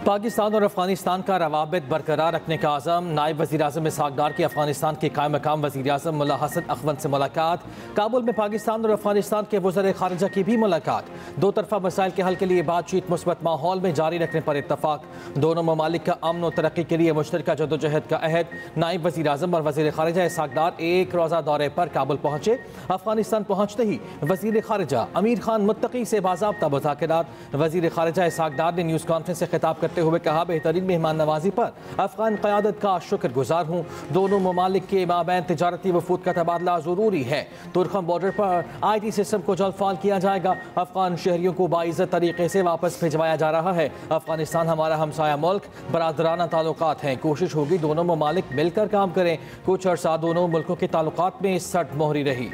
पाकिस्तान और अफगानिस्तान का रवाबित बरकरार रखने का आज़म। नायब वज़ीर आज़म इसहाक़ डार की अफगानिस्तान के कायम मकाम वज़ीर आज़म मुल्ला हसन अखवंद से मुलाकात। काबुल में पाकिस्तान और अफगानिस्तान के वज़ीर ख़ारिजा की भी मुलाकात। दो तरफ़ा मसाइल के हल के लिए बातचीत मुस्बत माहौल में जारी रखने पर इत्तफ़ाक़। दोनों ममालिक का अमन और तरक्की के लिए मुश्तरका जद्दोजहद का अहद। नायब वज़ीर आज़म और वज़ीर ख़ारिजा इसहाक़ डार एक रोज़ा दौरे पर काबुल पहुँचे। अफगानिस्तान पहुँचते ही वज़ीर ख़ारिजा अमीर खान मुत्तकी से बाज़ाब्ता मुज़ाकरात। वज़ीर ख़ारिजा इसहाक़ डार ने न्यूज़ कॉन्फ्रेंस से खिताब करते हुए कहा, बेहतरीन मेहमान नवाजी पर अफगान क़यादत का शुक्रगुजार हूँ। दोनों ममालिक के माबैन तिजारती वफूद का तबादला ज़रूरी है। तुर्खम बॉर्डर पर IT सिस्टम को जल्द फाल किया जाएगा। अफगान शहरियों को बाइज़्ज़त तरीके से वापस भिजवाया जा रहा है। अफगानिस्तान हमारा हमसाया मुल्क, बरादराना ताल्लुकात हैं। कोशिश होगी दोनों ममालिक मिलकर काम करें। कुछ अर्सा दोनों मुल्कों के ताल्लुकात में सट मोहरी रही।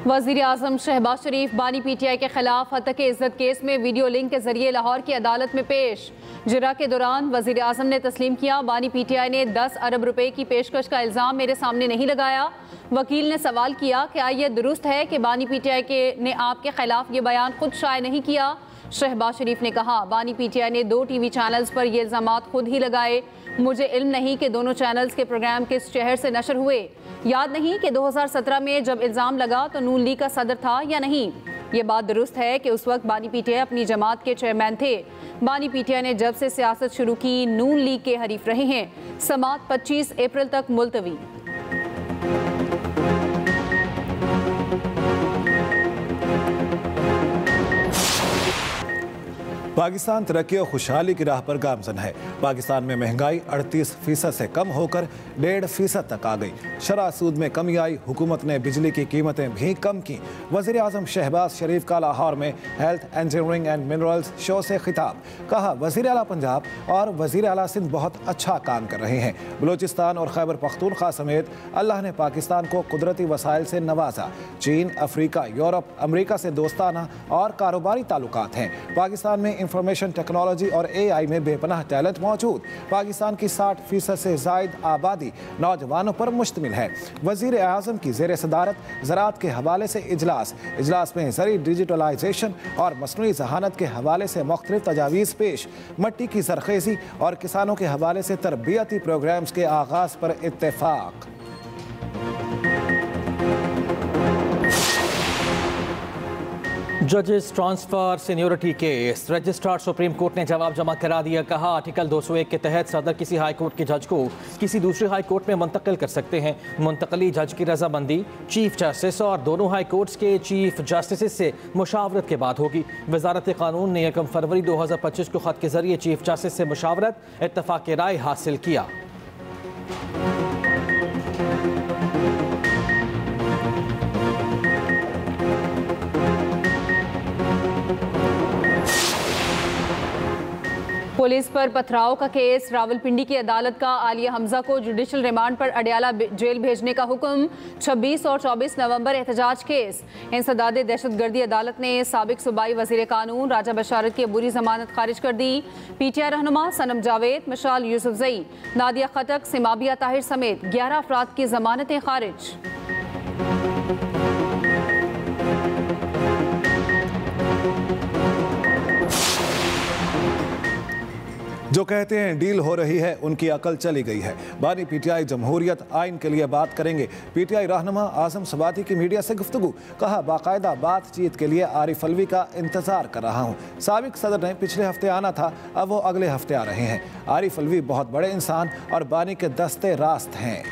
वज़ीर आज़म शहबाज शरीफ बानी PTI के खिलाफ हत्तक इज़्ज़त केस में वीडियो लिंक के जरिए लाहौर की अदालत में पेश। जिरा के दौरान वज़ीर आज़म ने तस्लीम किया, बानी PTI ने 10 अरब रुपए की पेशकश का इल्ज़ाम मेरे सामने नहीं लगाया। वकील ने सवाल किया, क्या यह दुरुस्त है कि बानी PTI ने आपके खिलाफ ये बयान खुद शाये नहीं किया? शहबाज शरीफ ने कहा, बानी PTI ने 2 TV चैनल्स पर ये इल्ज़ामात खुद ही लगाए। मुझे इल्म नहीं कि दोनों चैनल्स के प्रोग्राम किस शहर से नशर हुए। याद नहीं कि 2017 में जब इल्ज़ाम लगा तो नून लीग का सदर था या नहीं। ये बात दुरुस्त है कि उस वक्त बानी PTI अपनी जमात के चेयरमैन थे। बानी PTI ने जब से सियासत शुरू की नून लीग के हरीफ रहे हैं। समात 25 अप्रैल तक मुलतवी। पाकिस्तान तरक्की और खुशहाली की राह पर गामजन है। पाकिस्तान में महंगाई 38% से कम होकर 1.5% तक आ गई। शरह सूद में कमी आई। हुकूमत ने बिजली की कीमतें भी कम की। वज़ीर आज़म शहबाज शरीफ का लाहौर में health, engineering and minerals show से खिताब। कहा, वज़ीर आला पंजाब और वज़ीर आला सिंध बहुत अच्छा काम कर रहे हैं। बलूचिस्तान और खैबर पख्तूनख्वा समेत अल्लाह ने पाकिस्तान को कुदरती वसाइल से नवाजा। चीन, अफ्रीका, यूरोप, अमरीका से दोस्ताना और कारोबारी ताल्लुकात हैं। पाकिस्तान में इंफॉर्मेशन टेक्नोलॉजी और AI में बेपनाह टैलेंट मौजूद। पाकिस्तान की 60% से ज़ायद आबादी नौजवानों पर मुश्तमिल है। वज़ीर आज़म की ज़ेर सदारत ज़राअत के हवाले से इजलास में ज़री डिजिटलाइजेशन और मसनूई ज़हानत के हवाले से मुख्तलिफ तजावीज़ पेश। मट्टी की ज़रख़ेज़ी और किसानों के हवाले से तरबियती प्रोग्राम्स के आगाज़ पर इत्तेफाक। जजेस transfer seniority case. Registrar supreme court ने जवाब जमा करा दिया। कहा, आर्टिकल 201 के तहत सदर किसी हाई कोर्ट के जज को किसी दूसरे हाई कोर्ट में मुंतकिल कर सकते हैं। मुंतकली जज की रजामंदी चीफ जस्टिस और दोनों हाई कोर्ट्स के चीफ जस्टिस से मुशावरत के बाद होगी। वजारत कानून ने 1 फरवरी 2025 को खत के जरिए चीफ जस्टिस से मुशावरत इत्तफाक राय हासिल किया। पुलिस पर पथराव का केस। रावलपिंडी की अदालत का आलिया हमजा को जुडिशल रिमांड पर अडयाला जेल भेजने का हुक्म। 26 और 24 नवंबर एहतजाज केस। इंसदाद दहशतगर्दी अदालत ने साबिक सूबाई वजीर कानून राजा बशारत की अबूरी जमानत खारिज कर दी। PTI रहनुमा सनम जावेद, मशाल यूसुफजई, नादिया खटक, सिमाबिया ताहिर समेत 11 अफराद की जमानतें खारिज। जो कहते हैं डील हो रही है, उनकी अकल चली गई है। बानी PTI जमहूरियत आइन के लिए बात करेंगे। PTI रहनुमा आज़म सबाती की मीडिया से गुफ्तगू। कहा, बाकायदा बातचीत के लिए आरिफ अलवी का इंतजार कर रहा हूँ। साबिक सदर ने पिछले हफ्ते आना था, अब वो अगले हफ्ते आ रहे हैं। आरिफ अलवी बहुत बड़े इंसान और बानी के दस्ते रास्त हैं।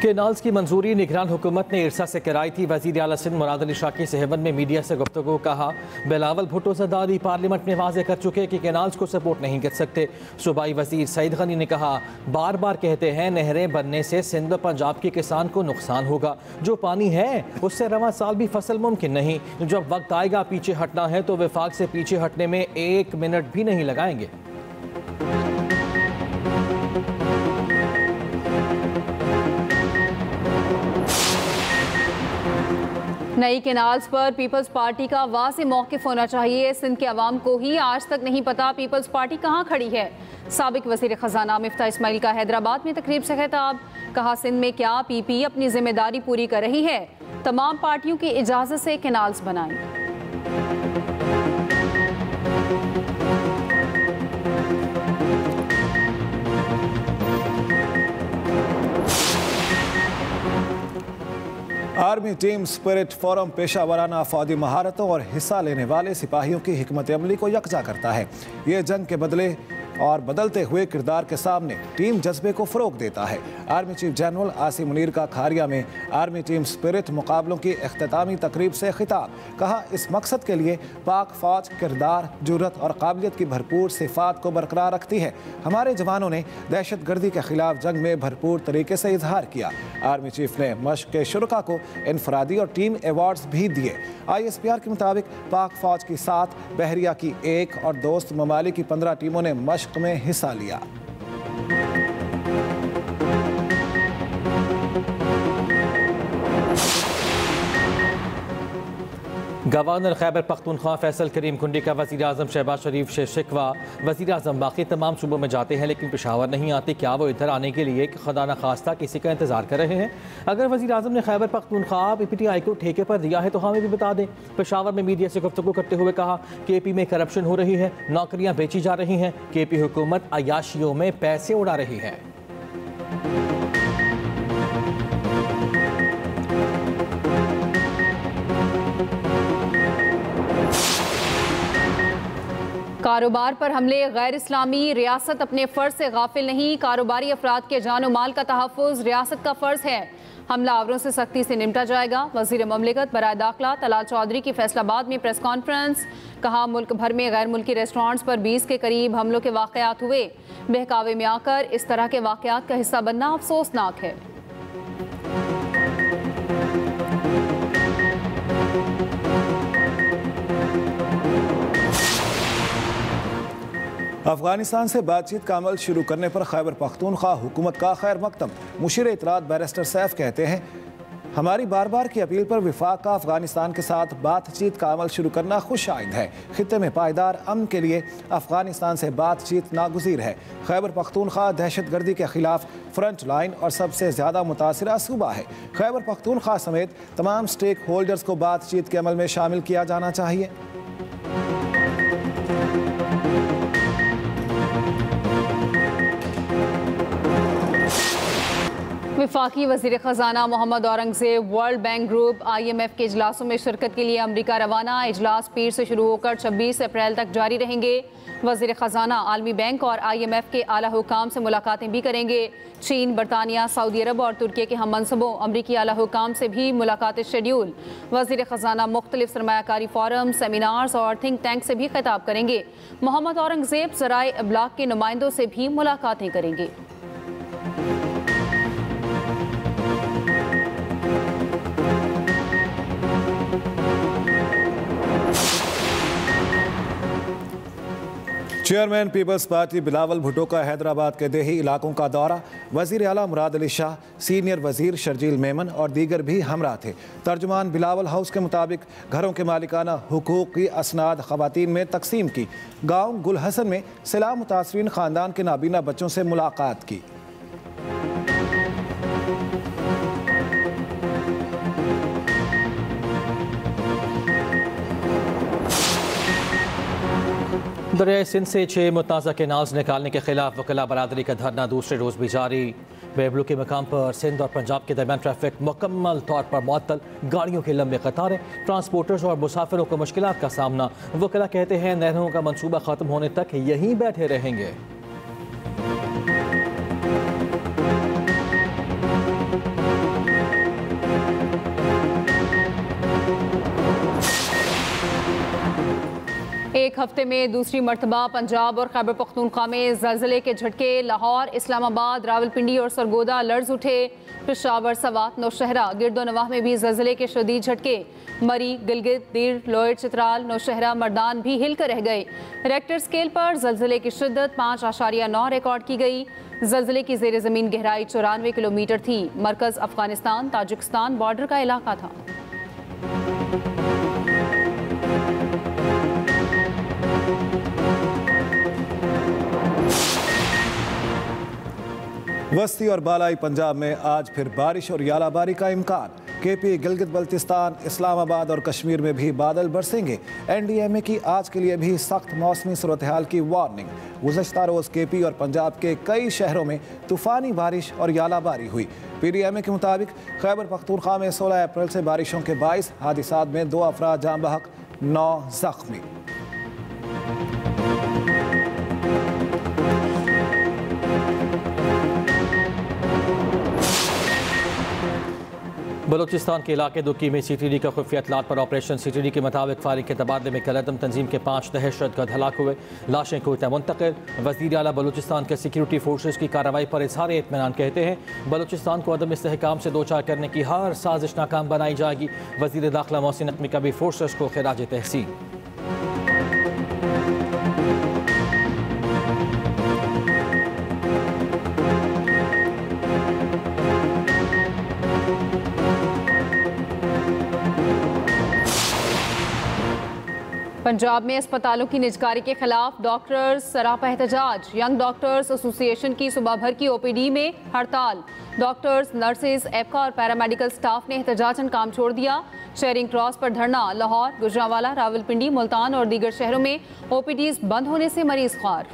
केनाल्स की मंजूरी निगरान हुकूमत ने इरसा से कराई थी। वज़ीर आला सिंध मुराद अली शाह की सेहवन में मीडिया से गुफ्तगू। कहा, बिलावल भुट्टो ज़रदारी पार्लियामेंट में वाज़ेह कर चुके कि केनाल्स को सपोर्ट नहीं कर सकते। सूबाई वज़ीर सईद गनी ने कहा, बार बार कहते हैं नहरें बनने से सिंध पंजाब के किसान को नुकसान होगा। जो पानी है उससे रवां साल भी फसल मुमकिन नहीं। जब वक्त आएगा पीछे हटना है तो वफाक से पीछे हटने में 1 मिनट भी नहीं लगाएंगे। नई केनाल्स पर पीपल्स पार्टी का वाज़ेह मौक़िफ़ होना चाहिए। सिंध के अवाम को ही आज तक नहीं पता पीपल्स पार्टी कहाँ खड़ी है। साबिक वज़ीर ख़जाना मिफ्ता इस्माइल का हैदराबाद में तकरीब से खिताब, कहा सिंध में क्या पीपी अपनी जिम्मेदारी पूरी कर रही है, तमाम पार्टियों की इजाज़त से केनाल्स बनाएं। आर्मी टीम स्पिरिट फोरम पेशा वराना फौजी महारतों और हिस्सा लेने वाले सिपाहियों की हिकमत अमली को यकजा करता है। ये जंग के बदले और बदलते हुए किरदार के सामने टीम जज्बे को फ़रोग देता है। Army chief general Asim Munir का खारिया में आर्मी टीम स्पिरिट मुकाबलों की इख्तितामी तकरीब से खिताब, कहा इस मकसद के लिए पाक फौज किरदार, जुर्रत और काबिलियत की भरपूर सिफात को बरकरार रखती है। हमारे जवानों ने दहशत गर्दी के खिलाफ जंग में भरपूर तरीके से इजहार किया। आर्मी चीफ ने मश्क के शुरका को इनफरादी और टीम अवार्ड्स भी दिए। ISPR के मुताबिक पाक फौज की 7, बहरिया की 1 और दोस्त ममालिक की 15 टीमों ने मश्क में हिस्सा लिया। गवर्नर खैबर पख्तूनख्वा फैसल करीम कुंडी का वज़ीर आज़म शहबाज शरीफ से शिकवा, वज़ीर आज़म बाकी तमाम सूबों में जाते हैं लेकिन पेशावर नहीं आते, क्या वो इधर आने के लिए खुदा न खास्ता किसी का इंतजार कर रहे हैं? अगर वज़ीर आज़म ने खैबर पख्तूनख्वा PTI को ठेके पर दिया है तो हमें भी बता दें। पेशावर में मीडिया से गुफ्तगू करते हुए कहा KP में करप्शन हो रही है, नौकरियाँ बेची जा रही हैं, KP हुकूमत अयाशियों में पैसे उड़ा रही है। कारोबार पर हमले गैर इस्लामी, रियासत अपने फ़र्ज से गाफिल नहीं, कारोबारी अफराद के जान और माल का तहफ़्फ़ुज़ रियासत का फ़र्ज है, हमला आवरों से सख्ती से निपटा जाएगा। वज़ीर ममलिकत बराए दाखिला तलाल चौधरी की फैसलाबाद में प्रेस कॉन्फ्रेंस, कहा मुल्क भर में गैर मुल्की रेस्टोरेंट्स पर 20 के करीब हमलों के वाक़यात हुए, बहकावे में आकर इस तरह के वाक़यात का हिस्सा बनना अफसोसनाक है। अफगानिस्तान से बातचीत का अमल शुरू करने पर खैबर पख्तूनख्वा हुकूमत का खैर मकदम। मुशीर इतरात बैरिस्टर सैफ कहते हैं हमारी बार बार की अपील पर विफाक का अफगानिस्तान के साथ बातचीत का अमल शुरू करना खुशाइंद है। खित्ते में पायदार अमन के लिए अफगानिस्तान से बातचीत नागुज़ीर है। खैबर पख्तूनख्वा दहशत गर्दी के खिलाफ फ्रंट लाइन और सबसे ज़्यादा मुतासिरा सूबा है। खैबर पख्तूनख्वा समेत तमाम स्टेक होल्डर्स को बातचीत के अमल में शामिल किया जाना चाहिए। वफाकी वज़ीर ख़जाना Muhammad Aurangzeb world bank group IMF के इजलासों में शिरकत के लिए अमरीका रवाना। इजलास पीर से शुरू होकर 26 अप्रैल तक जारी रहेंगे। वज़ीर ख़जाना आलमी बैंक और IMF के आला हुकाम से मुलाकातें भी करेंगे। चीन, बरतानिया, सऊदी अरब और तुर्की के हम मनसबों अमरीकी आला हुकाम से भी मुलाकातें शेड्यूल। वज़ीर ख़जाना मुख्तलिफ सरमायाकारी फोरम, सेमिनार्स और थिंक टैंक से भी खिताब करेंगे। मोहम्मद औरंगज़ेब ज़राए इब्लाग के नुमाइंदों से भी मुलाकातें करेंगे। Chairman People's Party Bilawal Bhutto का हैदराबाद के देही इलाकों का दौरा। वज़ीर आला मुराद अली शाह, सीनियर वज़ीर शर्जील मेमन और दीगर भी हमरा थे। तर्जुमान बिलावल हाउस के मुताबिक घरों के मालिकाना हुकूक की असनाद ख़वातीन में तकसीम की। गाँव गुलहसन में सैलाब मुतासरीन ख़ानदान के नाबीना बच्चों से मुलाकात की। दरियाए सिंध से 6 मुतनाज़ा केनाल्स निकालने के खिलाफ वकीला बरादरी का धरना दूसरे रोज़ भी जारी। बेबलू के मकाम पर सिंध और पंजाब के दरमियान ट्रैफिक मुकम्मल तौर पर मुअत्तल, गाड़ियों के लंबे कतारें, ट्रांसपोर्टर्स और मुसाफिरों को मुश्किलात का सामना। वकीला कहते हैं नहरों का मंसूबा ख़त्म होने तक यहीं बैठे रहेंगे। एक हफ्ते में दूसरी मरतबा पंजाब और खैबर पख्तूनख्वा में ज़लज़ले के झटके। लाहौर, इस्लामाबाद, रावलपिंडी और सरगोदा लर्ज उठे। पेशावर, सवात, नौशहरा, गिरदोनवाह में भी ज़लज़ले के शदीद झटके। मरी, गिलगित, दीर, लोहित, चित्राल, नौशहरा, मर्दान भी हिलकर रह गए। रेक्टर स्केल पर ज़लज़ले की शिद्दत 5.9 रिकॉर्ड की गई। ज़लज़ले की ज़ेर ज़मीन गहराई 94 किलोमीटर थी। मरकज़ अफगानिस्तान ताजिकिस्तान बॉर्डर का इलाका था। वस्ती और बालाई पंजाब में आज फिर बारिश और यालाबारी का इम्कान। केपी, गिलगित बल्तिस्तान, इस्लामाबाद और कश्मीर में भी बादल बरसेंगे। एनडीएमए की आज के लिए भी सख्त मौसमी सूरत हाल की वार्निंग। गुज़श्ता रोज़ केपी और पंजाब के कई शहरों में तूफ़ानी बारिश और यालाबारी हुई। पीडीएमए के मुताबिक खैबर पख्तूनख्वा में 16 अप्रैल से बारिशों के 22 हादिसात में 2 अफराद जान बहक, 9 जख्मी। बलूचिस्तान के इलाके दुक्की में सीटीडी का खुफिया इतलात पर ऑपरेशन। सीटीडी के मुताबिक फायरिंग के तबादले में कलअदम तंजीम के 5 दहशतगर्द हलाक हुए। लाशें कोयटा मुंतकिल। वज़ीर आला बलूचिस्तान के सिक्योरिटी फोर्सेस की कार्रवाई पर इज़हार इत्मीनान कहते हैं बलूचिस्तान को अदम इस्तेहकाम से दो चार करने की हर साजिश नाकाम बनाई जाएगी। वज़ीर दाखिला मोहसिन नकवी का भी फोर्सेस को खिराज तहसीन। पंजाब में अस्पतालों की निजकारी के खिलाफ डॉक्टर्स सरापा एहतजाज। यंग डॉक्टर्स एसोसिएशन की सुबह भर की ओपीडी में हड़ताल। डॉक्टर्स, नर्सेज, एपका और पैरामेडिकल स्टाफ ने एहतजाजन काम छोड़ दिया। शेयरिंग क्रॉस पर धरना। लाहौर, गुजरांवाला, रावलपिंडी, मुल्तान और दीगर शहरों में ओपीडीज बंद होने से मरीज ख्वार।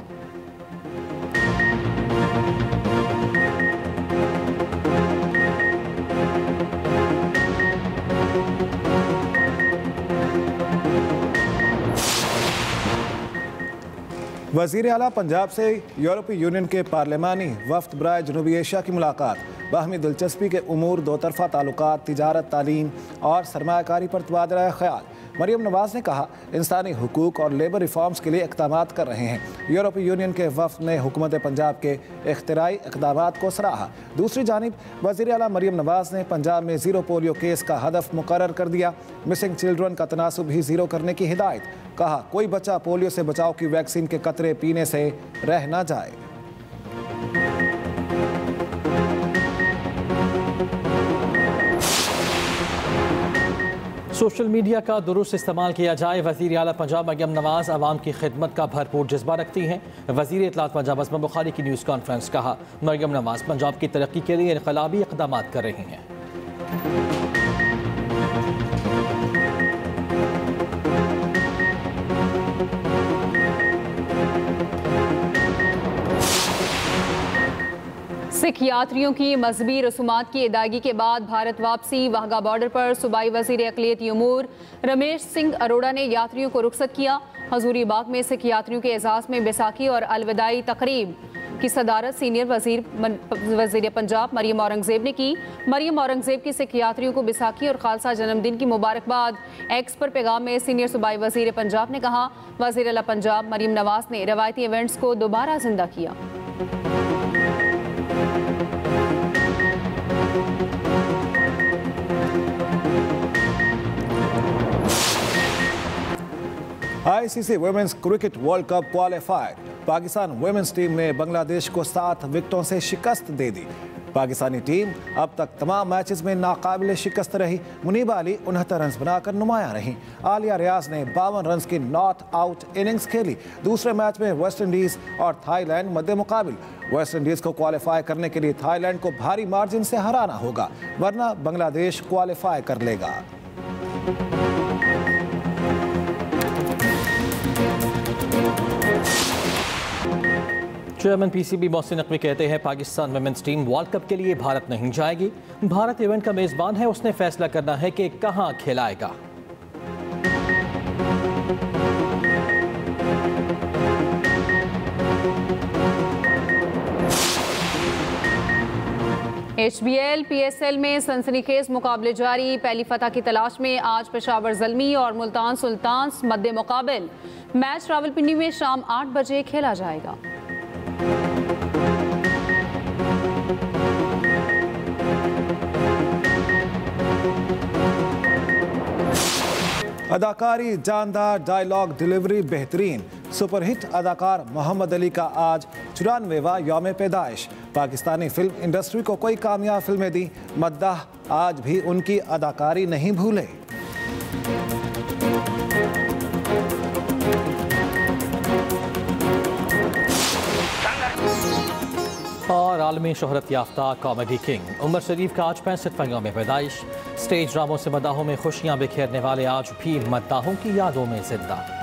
वज़ीर आला पंजाब से यूरोपीय यूनियन के पार्लिमानी वफ्द बराए जनूबी एशिया की मुलाकात। बाहमी दिलचस्पी के उमूर, दो तरफ़ा ताल्लुकात, तिजारत, तालीम और सरमायाकारी पर तबादला ख्याल। मरियम नवाज ने कहा इंसानी हुकूक और लेबर रिफॉर्म्स के लिए इक़दामात कर रहे हैं। यूरोपीय यूनियन के वफ्द ने हुकूमत पंजाब के इख्तिराई इक़दामात को सराहा। दूसरी जानिब वज़ीर आला मरियम नवाज ने पंजाब में ज़ीरो पोलियो केस का हदफ मुकर्रर कर दिया। मिसिंग चिल्ड्रन का तनासुब भी ज़ीरो करने की हिदायत। कहा कोई बच्चा पोलियो से बचाव की वैक्सीन के कतरे पीने से रह ना जाए। सोशल मीडिया का दुरुस्त इस्तेमाल किया जाए। वज़ीर आला पंजाब मरियम नवाज आवाम की खिदमत का भरपूर जज्बा रखती हैं। वज़ीर इत्तलात पंजाब अज़मा बुखारी की न्यूज़ कॉन्फ्रेंस। कहा मरियम नवाज पंजाब की तरक्की के लिए इनकलाबी इक़दामात कर रही हैं। सिख यात्रियों की मजहबी रसूमात की अदायगी के बाद भारत वापसी। वाहगा बॉर्डर पर सूबाई वज़ीर अक़लियती उमूर रमेश सिंह अरोड़ा ने यात्रियों को रुखसत किया। हजूरी बाग में सिख यात्रियों के एजाज़ में बैसाखी और अलविदाई तकरीब की सदारत सीनियर वज़ीर पंजाब मरियम औरंगज़ेब ने की। मरियम औरंगज़ेब की सिख यात्रियों को बैसाखी और खालसा जन्मदिन की मुबारकबाद। एक्स पर पैगाम में सीनियर सूबाई वज़ीर पंजाब ने कहा वज़ीर आला पंजाब मरियम नवाज ने रवायती इवेंट्स को दोबारा जिंदा किया। ICC women's cricket World Cup qualifier. Pakistan women's team ने बांग्लादेश को 7 विकेटों से शिकस्त दे दी। पाकिस्तानी टीम अब तक तमाम मैचेस में नाकाबिल शिकस्त रही। मुनीबा अली 69 रन बनाकर नुमायां रहीं। आलिया रियाज ने 52 रन की नॉट आउट इनिंग्स खेली। दूसरे मैच में वेस्ट इंडीज और थाईलैंड मद्दे मुकाबिल। वेस्ट इंडीज को क्वालिफाई करने के लिए थाईलैंड को भारी मार्जिन से हराना होगा, वरना बांग्लादेश क्वालिफाई कर लेगा। चेयरमैन पीसीबी मोहसिन नकवी कहते हैं Pakistan women's team World Cup के लिए भारत नहीं जाएगी। भारत इवेंट का मेजबान है, उसने फैसला करना है कि कहां खिलाएगा। HBL PSL में सनसनीखेज मुकाबले जारी। पहली फतह की तलाश में आज पेशावर ज़ल्मी और मुल्तान सुल्तान्स मद्दे मुकाबिल। मैच रावलपिंडी में शाम 8 बजे खेला जाएगा। अदाकारी जानदार, डायलॉग डिलीवरी बेहतरीन। सुपरहिट अदाकार मोहम्मद अली का आज 94वां यौम पैदाइश। पाकिस्तानी फिल्म इंडस्ट्री को कोई कामयाब फिल्में दी, मद्दाह आज भी उनकी अदाकारी नहीं भूले। और आलमी शोहरत याफ्ता कॉमेडी किंग उमर शरीफ का आज 65वें यौम पैदाइश। स्टेज ड्रामों से मदाहों में खुशियां बिखेरने वाले आज भी मद्दाहों की यादों में जिंदा।